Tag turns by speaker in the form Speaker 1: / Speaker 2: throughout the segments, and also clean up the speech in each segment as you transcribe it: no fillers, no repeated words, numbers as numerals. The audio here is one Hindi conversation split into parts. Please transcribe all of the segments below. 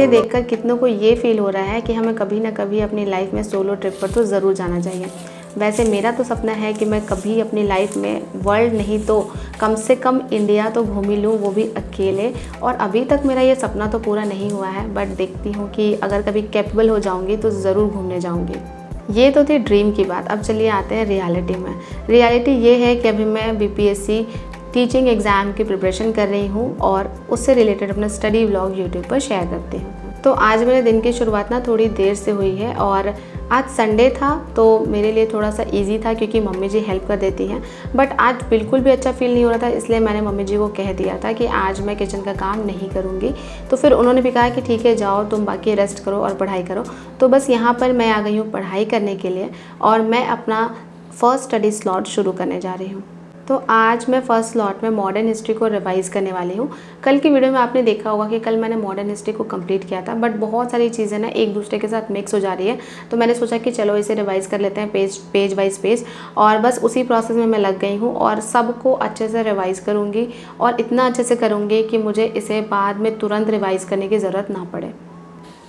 Speaker 1: इसे देखकर कितनों को ये फील हो रहा है कि हमें कभी ना कभी अपनी लाइफ में सोलो ट्रिप पर तो ज़रूर जाना चाहिए। वैसे मेरा तो सपना है कि मैं कभी अपनी लाइफ में वर्ल्ड नहीं तो कम से कम इंडिया तो घूम ही लूँ, वो भी अकेले। और अभी तक मेरा ये सपना तो पूरा नहीं हुआ है, बट देखती हूँ कि अगर कभी कैपेबल हो जाऊँगी तो ज़रूर घूमने जाऊँगी। ये तो थी ड्रीम की बात। अब चलिए आते हैं रियलिटी में। रियलिटी ये है कि अभी मैं बीपीएससी टीचिंग एग्ज़ाम की प्रिपरेशन कर रही हूँ और उससे रिलेटेड अपना स्टडी व्लॉग यूट्यूब पर शेयर करती हूँ। तो आज मेरे दिन की शुरुआत ना थोड़ी देर से हुई है और आज संडे था तो मेरे लिए थोड़ा सा इजी था क्योंकि मम्मी जी हेल्प कर देती हैं। बट आज बिल्कुल भी अच्छा फील नहीं हो रहा था, इसलिए मैंने मम्मी जी को कह दिया था कि आज मैं किचन का काम नहीं करूँगी। तो फिर उन्होंने भी कहा कि ठीक है जाओ तुम बाकी रेस्ट करो और पढ़ाई करो। तो बस यहाँ पर मैं आ गई हूँ पढ़ाई करने के लिए और मैं अपना फर्स्ट स्टडी स्लॉट शुरू करने जा रही हूँ। तो आज मैं फ़र्स्ट स्लॉट में मॉडर्न हिस्ट्री को रिवाइज़ करने वाली हूँ। कल की वीडियो में आपने देखा होगा कि कल मैंने मॉडर्न हिस्ट्री को कंप्लीट किया था, बट बहुत सारी चीज़ें ना एक दूसरे के साथ मिक्स हो जा रही है। तो मैंने सोचा कि चलो इसे रिवाइज़ कर लेते हैं पेज वाइज पेज, और बस उसी प्रोसेस में मैं लग गई हूँ और सबको अच्छे से रिवाइज़ करूँगी और इतना अच्छे से करूँगी कि मुझे इसे बाद में तुरंत रिवाइज़ करने की ज़रूरत ना पड़े।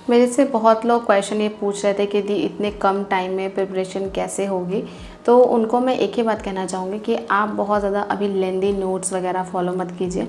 Speaker 1: मेरे से बहुत लोग क्वेश्चन ये पूछ रहे थे कि दी इतने कम टाइम में प्रिपरेशन कैसे होगी। तो उनको मैं एक ही बात कहना चाहूँगी कि आप बहुत ज़्यादा अभी लेंदी नोट्स वगैरह फॉलो मत कीजिए,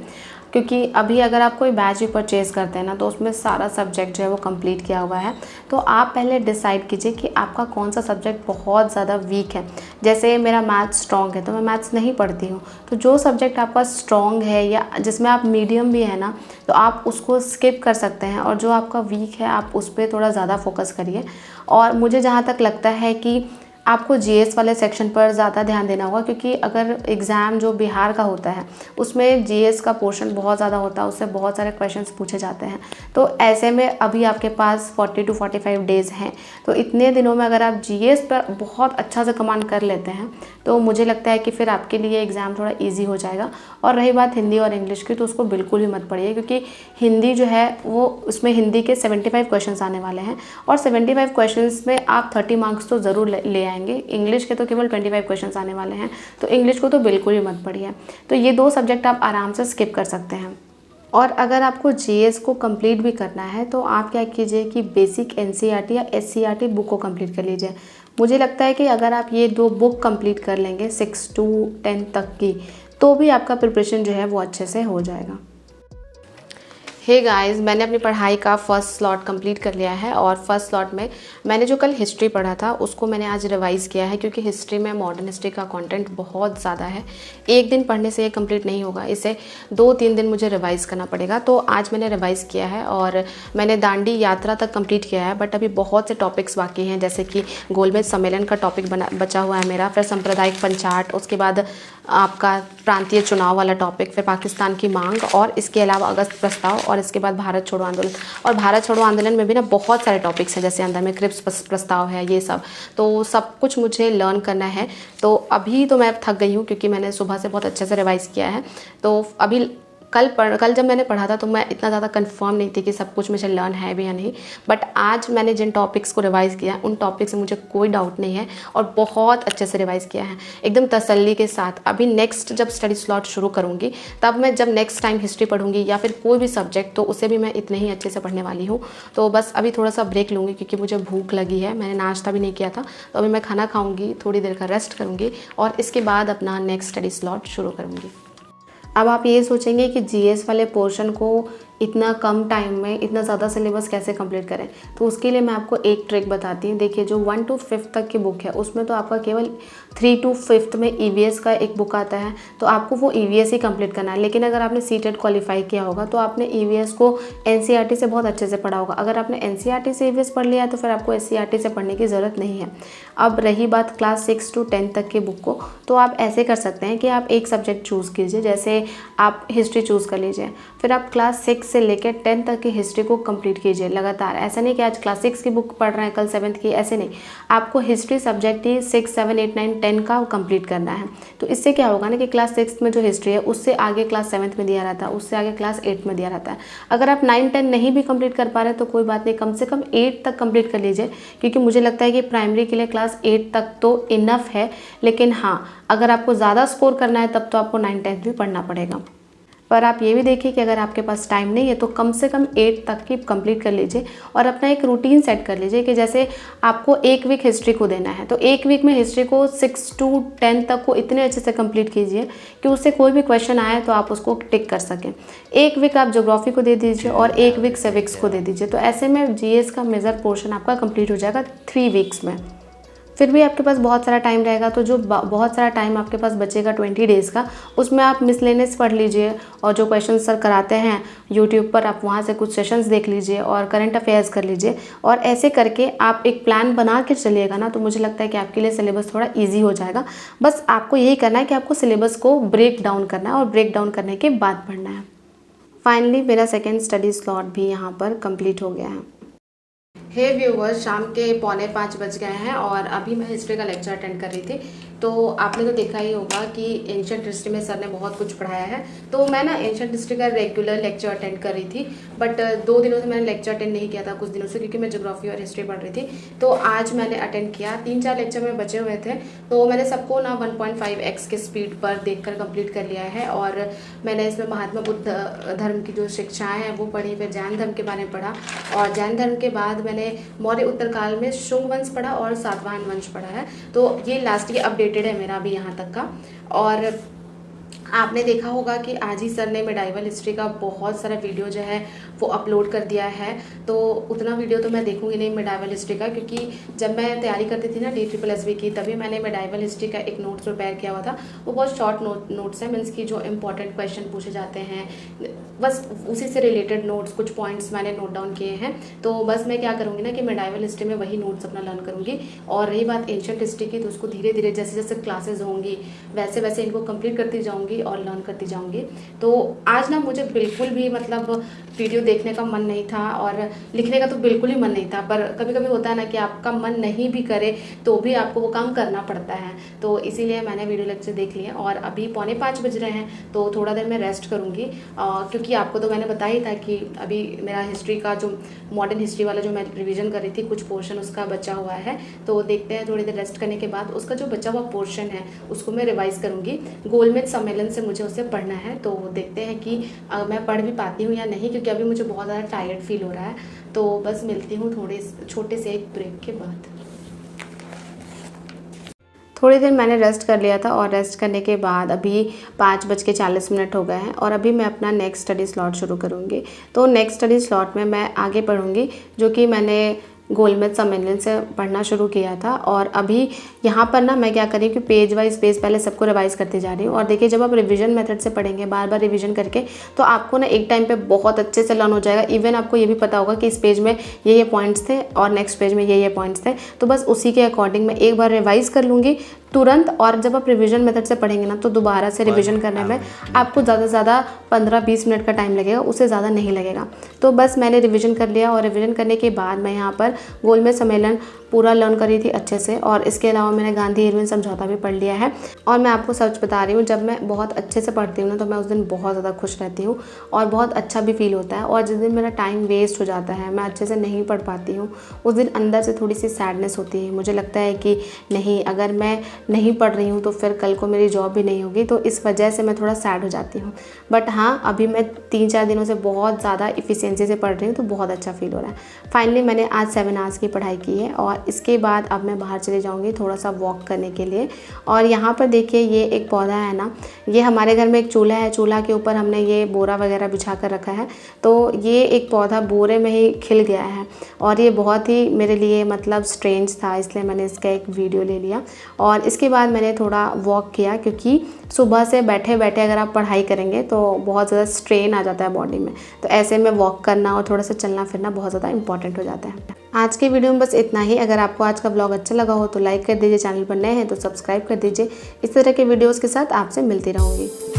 Speaker 1: क्योंकि अभी अगर आप कोई बैच भी परचेज़ करते हैं ना तो उसमें सारा सब्जेक्ट जो है वो कंप्लीट किया हुआ है। तो आप पहले डिसाइड कीजिए कि आपका कौन सा सब्जेक्ट बहुत ज़्यादा वीक है। जैसे मेरा मैथ्स स्ट्रॉन्ग है तो मैं मैथ्स नहीं पढ़ती हूँ, तो जो सब्जेक्ट आपका स्ट्रॉन्ग है या जिसमें आप मीडियम भी है ना तो आप उसको स्किप कर सकते हैं, और जो आपका वीक है आप उस पर थोड़ा ज़्यादा फोकस करिए। और मुझे जहाँ तक लगता है कि आपको जीएस वाले सेक्शन पर ज़्यादा ध्यान देना होगा, क्योंकि अगर एग्ज़ाम जो बिहार का होता है उसमें जीएस का पोर्शन बहुत ज़्यादा होता है, उससे बहुत सारे क्वेश्चंस पूछे जाते हैं। तो ऐसे में अभी आपके पास 40 to 45 डेज़ हैं, तो इतने दिनों में अगर आप जीएस पर बहुत अच्छा से कमांड कर लेते हैं तो मुझे लगता है कि फिर आपके लिए एग्ज़ाम थोड़ा ईजी हो जाएगा। और रही बात हिंदी और इंग्लिश की, तो उसको बिल्कुल भी मत पढ़िए, क्योंकि हिंदी जो है वो उसमें हिंदी के 75 क्वेश्चंस आने वाले हैं और 75 क्वेश्चंस में आप 30 मार्क्स तो ज़रूर ले आएंगे। इंग्लिश के तो केवल 25 क्वेश्चंस आने वाले हैं, तो इंग्लिश को तो बिल्कुल ही मत पढ़िए। तो ये दो सब्जेक्ट आप आराम से स्किप कर सकते हैं। और अगर आपको जीएस को कंप्लीट भी करना है तो आप क्या कीजिए कि बेसिक एनसीईआरटी या एससीईआरटी बुक को कंप्लीट कर लीजिए। मुझे लगता है कि अगर आप ये दो बुक कंप्लीट कर लेंगे 6 to 10 तक की, तो भी आपका प्रिपरेशन जो है वो अच्छे से हो जाएगा। हे गाइस, मैंने अपनी पढ़ाई का फर्स्ट स्लॉट कंप्लीट कर लिया है और फर्स्ट स्लॉट में मैंने जो कल हिस्ट्री पढ़ा था उसको मैंने आज रिवाइज़ किया है, क्योंकि हिस्ट्री में मॉडर्न हिस्ट्री का कंटेंट बहुत ज़्यादा है। एक दिन पढ़ने से ये कंप्लीट नहीं होगा, इसे 2-3 दिन मुझे रिवाइज़ करना पड़ेगा। तो आज मैंने रिवाइज़ किया है और मैंने दांडी यात्रा तक कंप्लीट किया है, बट अभी बहुत से टॉपिक्स बाकी हैं, जैसे कि गोलमेज सम्मेलन का टॉपिक बचा हुआ है मेरा, फिर सांप्रदायिक पंचाट, उसके बाद आपका प्रांतीय चुनाव वाला टॉपिक, फिर पाकिस्तान की मांग, और इसके अलावा अगस्त प्रस्ताव, और इसके बाद भारत छोड़ो आंदोलन। और भारत छोड़ो आंदोलन में भी ना बहुत सारे टॉपिक्स हैं, जैसे अंदर में क्रिप्स प्रस्ताव है, ये सब। तो सब कुछ मुझे लर्न करना है। तो अभी तो मैं थक गई हूँ क्योंकि मैंने सुबह से बहुत अच्छे से रिवाइज़ किया है। तो अभी कल जब मैंने पढ़ा था तो मैं इतना ज़्यादा कंफर्म नहीं थी कि सब कुछ मुझे लर्न है भी या नहीं, बट आज मैंने जिन टॉपिक्स को रिवाइज़ किया उन टॉपिक्स से मुझे कोई डाउट नहीं है और बहुत अच्छे से रिवाइज़ किया है, एकदम तसल्ली के साथ। अभी नेक्स्ट जब स्टडी स्लॉट शुरू करूँगी तब मैं जब नेक्स्ट टाइम हिस्ट्री पढ़ूंगी या फिर कोई भी सब्जेक्ट, तो उसे भी मैं इतने ही अच्छे से पढ़ने वाली हूँ। तो बस अभी थोड़ा सा ब्रेक लूँगी क्योंकि मुझे भूख लगी है, मैंने नाश्ता भी नहीं किया था। तो अभी मैं खाना खाऊँगी, थोड़ी देर का रेस्ट करूँगी और इसके बाद अपना नेक्स्ट स्टडी स्लॉट शुरू करूँगी। अब आप ये सोचेंगे कि जीएस वाले पोर्शन को इतना कम टाइम में इतना ज़्यादा सिलेबस कैसे कंप्लीट करें, तो उसके लिए मैं आपको एक ट्रिक बताती हूँ। देखिए, जो 1 to 5 तक की बुक है उसमें तो आपका केवल 3 to 5 में ईवीएस का एक बुक आता है, तो आपको वो ईवीएस ही कंप्लीट करना है। लेकिन अगर आपने सीटेट क्वालिफाई किया होगा तो आपने ईवीएस को एनसीईआरटी से बहुत अच्छे से पढ़ा होगा। अगर आपने एनसीईआरटी से ईवीएस पढ़ लिया तो फिर आपको एससीईआरटी से पढ़ने की ज़रूरत नहीं है। अब रही बात क्लास 6 to 10 तक की बुक को, तो आप ऐसे कर सकते हैं कि आप एक सब्जेक्ट चूज़ कीजिए, जैसे आप हिस्ट्री चूज़ कर लीजिए, फिर आप क्लास 6 से लेकर 10 तक की हिस्ट्री को कंप्लीट कीजिए लगातार। ऐसा नहीं कि आज क्लास 6 की बुक पढ़ रहे हैं कल 7th की, ऐसे नहीं। आपको हिस्ट्री सब्जेक्ट ही 6, 7, 8, 9, 10 का कंप्लीट करना है। तो इससे क्या होगा ना कि क्लास 6 में जो हिस्ट्री है उससे आगे क्लास 7th में दिया रहता है, उससे आगे क्लास 8 में दिया रहता है। अगर आप 9, 10 नहीं भी कंप्लीट कर पा रहे तो कोई बात नहीं, कम से कम 8 तक कंप्लीट कर लीजिए, क्योंकि मुझे लगता है कि प्राइमरी के लिए क्लास 8 तक तो इनफ है। लेकिन हाँ, अगर आपको ज़्यादा स्कोर करना है तब तो आपको 9, 10 भी पढ़ना पड़ेगा। पर आप ये भी देखिए कि अगर आपके पास टाइम नहीं है तो कम से कम 8 तक की कंप्लीट कर लीजिए और अपना एक रूटीन सेट कर लीजिए कि जैसे आपको एक वीक हिस्ट्री को देना है तो एक वीक में हिस्ट्री को 6 to 10 तक को इतने अच्छे से कंप्लीट कीजिए कि उससे कोई भी क्वेश्चन आए तो आप उसको टिक कर सकें। एक वीक आप ज्योग्राफी को दे दीजिए और एक वीक सिविक्स को दे दीजिए, तो ऐसे में जीएस का मेजर पोर्शन आपका कंप्लीट हो जाएगा 3 वीक्स में। फिर भी आपके पास बहुत सारा टाइम रहेगा, तो जो बहुत सारा टाइम आपके पास बचेगा 20 डेज़ का, उसमें आप मिसलेनियस पढ़ लीजिए और जो क्वेश्चन सर कराते हैं यूट्यूब पर आप वहाँ से कुछ सेशंस देख लीजिए और करंट अफेयर्स कर लीजिए। और ऐसे करके आप एक प्लान बना के चलिएगा ना, तो मुझे लगता है कि आपके लिए सिलेबस थोड़ा ईजी हो जाएगा। बस आपको यही करना है कि आपको सिलेबस को ब्रेक डाउन करना है और ब्रेक डाउन करने के बाद पढ़ना है। फाइनली मेरा सेकेंड स्टडी स्लॉट भी यहाँ पर कंप्लीट हो गया है। हे व्यूवर्स, शाम के 4:45 बज गए हैं और अभी मैं हिस्ट्री का लेक्चर अटेंड कर रही थी। तो आपने तो देखा ही होगा कि एंशिएंट हिस्ट्री में सर ने बहुत कुछ पढ़ाया है। तो मैं ना एंशिएंट हिस्ट्री का रेगुलर लेक्चर अटेंड कर रही थी, बट 2 दिनों से मैंने लेक्चर अटेंड नहीं किया था, कुछ दिनों से, क्योंकि मैं ज्योग्राफी और हिस्ट्री पढ़ रही थी। तो आज मैंने अटेंड किया। 3-4 लेक्चर में बचे हुए थे, तो मैंने सबको ना 1.5x के स्पीड पर देखकर कंप्लीट कर लिया है। और मैंने इसमें महात्मा बुद्ध धर्म की जो शिक्षाएँ हैं वो पढ़ी, फिर जैन धर्म के बारे में पढ़ा और जैन धर्म के बाद मैंने मौर्य उत्तरकाल में शुंग वंश पढ़ा और सातवाहन वंश पढ़ा है। तो ये लास्ट ये अपडेटेड है मेरा अभी यहाँ तक का। और आपने देखा होगा कि आज ही सर ने मेडाइवल हिस्ट्री का बहुत सारा वीडियो जो है वो अपलोड कर दिया है। तो उतना वीडियो तो मैं देखूंगी नहीं मेडाइवल हिस्ट्री का, क्योंकि जब मैं तैयारी करती थी ना DSSB की, तभी मैंने मेडाइवल हिस्ट्री का एक नोट्स प्रिपेयर किया हुआ था। वो बहुत शॉर्ट नोट्स है, मीन्स की जो इंपॉर्टेंट क्वेश्चन पूछे जाते हैं बस उसी से रिलेटेड नोट्स, कुछ पॉइंट्स मैंने नोट डाउन किए हैं। तो बस मैं क्या करूँगी ना कि मेडाइवल हिस्ट्री में वही नोट्स अपना लर्न करूँगी। और रही बात एंशिएंट हिस्ट्री की, तो उसको धीरे धीरे जैसे जैसे क्लासेज होंगी वैसे वैसे इनको कंप्लीट करती जाऊँगी और लर्न करती जाऊँगी। तो आज ना मुझे बिल्कुल भी मतलब वीडियो देखने का मन नहीं था और लिखने का तो बिल्कुल ही मन नहीं था, पर कभी कभी होता है ना कि आपका मन नहीं भी करे तो भी आपको वो काम करना पड़ता है। तो इसीलिए मैंने वीडियो लेक्चर देख लिए और अभी 4:45 बज रहे हैं, तो थोड़ा देर मैं रेस्ट करूँगी, क्योंकि आपको तो मैंने बताया ही था कि अभी मेरा हिस्ट्री का जो मॉडर्न हिस्ट्री वाला जो मैं रिविज़न कर रही थी, कुछ पोर्शन उसका बचा हुआ है। तो देखते हैं थोड़ी देर रेस्ट करने के बाद उसका जो बचा हुआ पोर्शन है उसको मैं रिवाइज़ करूँगी। गोलमेज सम्मेलन से मुझे उसे पढ़ना है, तो देखते हैं कि मैं पढ़ भी पाती हूँ या नहीं, क्योंकि अभी मुझे बहुत ज़्यादा टायर्ड फील हो रहा है। तो बस मिलती हूँ थोड़े छोटे से एक ब्रेक के बाद। थोड़ी देर मैंने रेस्ट कर लिया था और रेस्ट करने के बाद अभी 5:40 हो गए हैं और अभी मैं अपना नेक्स्ट स्टडी स्लॉट शुरू करूँगी। तो नेक्स्ट स्टडी स्लॉट में मैं आगे पढ़ूँगी जो कि मैंने गोलमेज सम्मेलन से पढ़ना शुरू किया था। और अभी यहाँ पर ना मैं क्या करी कि पेज वाइज पेज पहले सबको रिवाइज़ करती जा रही हूँ। और देखिए, जब आप रिवीजन मेथड से पढ़ेंगे बार बार रिवीजन करके, तो आपको ना एक टाइम पे बहुत अच्छे से लर्न हो जाएगा। इवन आपको ये भी पता होगा कि इस पेज में ये पॉइंट्स थे और नेक्स्ट पेज में ये पॉइंट्स थे। तो बस उसी के अकॉर्डिंग मैं एक बार रिवाइज़ कर लूँगी तुरंत। और जब आप रिवीजन मेथड से पढ़ेंगे ना, तो दोबारा से रिवीजन करने में आपको ज़्यादा से ज़्यादा 15-20 मिनट का टाइम लगेगा, उससे ज़्यादा नहीं लगेगा। तो बस मैंने रिवीजन कर लिया और रिवीजन करने के बाद मैं यहाँ पर गोलमेज सम्मेलन पूरा लर्न करी थी अच्छे से। और इसके अलावा मैंने गांधी इरविन समझौता भी पढ़ लिया है। और मैं आपको सच बता रही हूँ, जब मैं बहुत अच्छे से पढ़ती हूँ ना, तो मैं उस दिन बहुत ज़्यादा खुश रहती हूँ और बहुत अच्छा भी फील होता है। और जिस दिन मेरा टाइम वेस्ट हो जाता है, मैं अच्छे से नहीं पढ़ पाती हूँ, उस दिन अंदर से थोड़ी सी सैडनेस होती है। मुझे लगता है कि नहीं, अगर मैं नहीं पढ़ रही हूँ तो फिर कल को मेरी जॉब भी नहीं होगी, तो इस वजह से मैं थोड़ा सैड हो जाती हूँ। बट हाँ, अभी मैं 3-4 दिनों से बहुत ज़्यादा इफ़िशिएंसी से पढ़ रही हूँ, तो बहुत अच्छा फील हो रहा है। फाइनली मैंने आज 7 आवर्स की पढ़ाई की है और इसके बाद अब मैं बाहर चले जाऊँगी थोड़ा सा वॉक करने के लिए। और यहाँ पर देखिए, ये एक पौधा है ना, ये हमारे घर में एक चूल्हा है, चूल्हा के ऊपर हमने ये बोरा वगैरह बिछा कर रखा है। तो ये एक पौधा बोरे में ही खिल गया है और ये बहुत ही मेरे लिए मतलब स्ट्रेंज था, इसलिए मैंने इसका एक वीडियो ले लिया। और इसके बाद मैंने थोड़ा वॉक किया, क्योंकि सुबह से बैठे बैठे अगर आप पढ़ाई करेंगे तो बहुत ज़्यादा स्ट्रेन आ जाता है बॉडी में। तो ऐसे में वॉक करना और थोड़ा सा चलना फिरना बहुत ज़्यादा इंपॉर्टेंट हो जाता है। आज के वीडियो में बस इतना ही। अगर आपको आज का ब्लॉग अच्छा लगा हो तो लाइक कर दीजिए, चैनल पर नए हैं तो सब्सक्राइब कर दीजिए। इस तरह के वीडियोज़ के साथ आपसे मिलती रहूँगी।